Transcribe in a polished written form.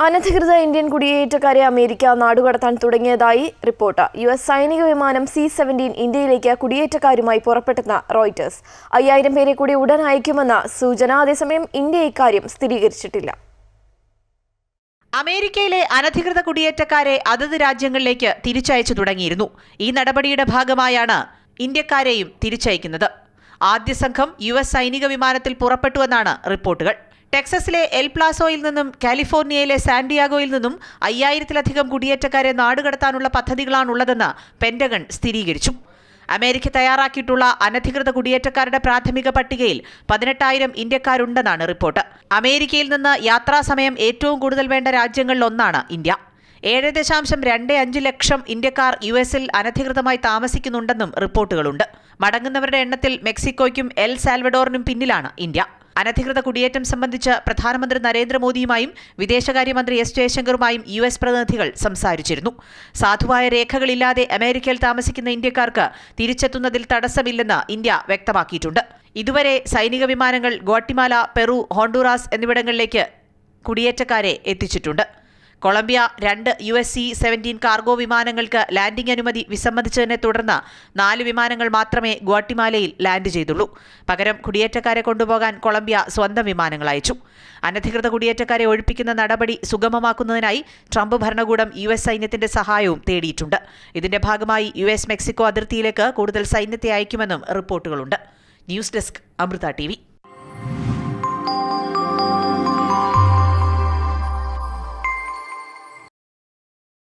അനധികൃത ഇന്ത്യൻ കുടിയേറ്റക്കാരെ അമേരിക്ക നാടുകടത്താൻ തുടങ്ങിയതായി റിപ്പോർട്ട്. യുഎസ് സൈനിക വിമാനം C-17 ഇന്ത്യയിലേക്ക് കുടിയേറ്റക്കാരുമായി പുറപ്പെട്ടെന്ന റോയിറ്റേഴ്സ്. 5000 പേരെ കൂടി ഉടൻ അയക്കുമെന്ന സൂചന. അതേസമയം ഇന്ത്യ ഇക്കാര്യം സ്ഥിരീകരിച്ചിട്ടില്ല. അമേരിക്കയിലെ അനധികൃത കുടിയേറ്റക്കാരെ അതത് രാജ്യങ്ങളിലേക്ക് തിരിച്ചയച്ചു തുടങ്ങിയിരുന്നു. ഈ നടപടിയുടെ ഭാഗമായാണ് ഇന്ത്യക്കാരെയും തിരിച്ചയക്കുന്നത്. ആദ്യ സംഘം യുഎസ് സൈനിക വിമാനത്തിൽ പുറപ്പെട്ടുവെന്നാണ് റിപ്പോർട്ടുകൾ. ടെക്സസിലെ എൽ പ്ലാസോയിൽ നിന്നും കാലിഫോർണിയയിലെ സാന്റിയാഗോയിൽ നിന്നും 5000-ലധികം കുടിയേറ്റക്കാരെ നാടുകടത്താനുള്ള പദ്ധതികളാണുള്ളതെന്ന് പെന്റഗൺ സ്ഥിരീകരിച്ചു. അമേരിക്ക തയ്യാറാക്കിയിട്ടുള്ള അനധികൃത കുടിയേറ്റക്കാരുടെ പ്രാഥമിക പട്ടികയിൽ 18,000 ഇന്ത്യക്കാരുണ്ടെന്നാണ് റിപ്പോർട്ട്. അമേരിക്കയിൽ നിന്ന് യാത്രാസമയം ഏറ്റവും കൂടുതൽ വേണ്ട രാജ്യങ്ങളിലൊന്നാണ് ഇന്ത്യ. 7.25 ലക്ഷം ഇന്ത്യക്കാർ യുഎസിൽ അനധികൃതമായി താമസിക്കുന്നുണ്ടെന്നും റിപ്പോർട്ടുകളുണ്ട്. മടങ്ങുന്നവരുടെ എണ്ണത്തിൽ മെക്സിക്കോയ്ക്കും എൽ സാൽവഡോറിനും പിന്നിലാണ് ഇന്ത്യ. അനധികൃത കുടിയേറ്റം സംബന്ധിച്ച് പ്രധാനമന്ത്രി നരേന്ദ്രമോദിയുമായും വിദേശകാര്യമന്ത്രി എസ് ജയശങ്കറുമായും യുഎസ് പ്രതിനിധികൾ സംസാരിച്ചിരുന്നു. സാധുവായ രേഖകളില്ലാതെ അമേരിക്കയിൽ താമസിക്കുന്ന ഇന്ത്യക്കാർക്ക് തിരിച്ചെത്തുന്നതിൽ തടസ്സമില്ലെന്ന് ഇന്ത്യ വ്യക്തമാക്കിയിട്ടുണ്ട്. ഇതുവരെ സൈനിക വിമാനങ്ങൾ ഗ്വാട്ടിമാല, പെറു, ഹോണ്ടുറാസ് എന്നിവിടങ്ങളിലേക്ക് കുടിയേറ്റക്കാരെ എത്തിച്ചിട്ടുണ്ട്. കൊളംബിയ 2 US C-17 കാർഗോ വിമാനങ്ങൾക്ക് ലാൻഡിംഗ് അനുമതി വിസമ്മതിച്ചതിനെ തുടർന്ന് 4 വിമാനങ്ങൾ മാത്രമേ ഗ്വാട്ടിമാലയിൽ ലാൻഡ് ചെയ്തുള്ളൂ. പകരം കുടിയേറ്റക്കാരെ കൊണ്ടുപോകാൻ കൊളംബിയ സ്വന്തം വിമാനങ്ങൾ അയച്ചു. അനധികൃത കുടിയേറ്റക്കാരെ ഒഴിപ്പിക്കുന്ന നടപടി സുഗമമാക്കുന്നതിനായി ട്രംപ് ഭരണകൂടം US സൈന്യത്തിന്റെ സഹായവും തേടിയിട്ടുണ്ട്. ഇതിന്റെ ഭാഗമായി US മെക്സിക്കോ അതിർത്തിയിലേക്ക് കൂടുതൽ സൈന്യത്തെ അയക്കുമെന്നും റിപ്പോർട്ടുകളുണ്ട്. News desk, Amrita TV.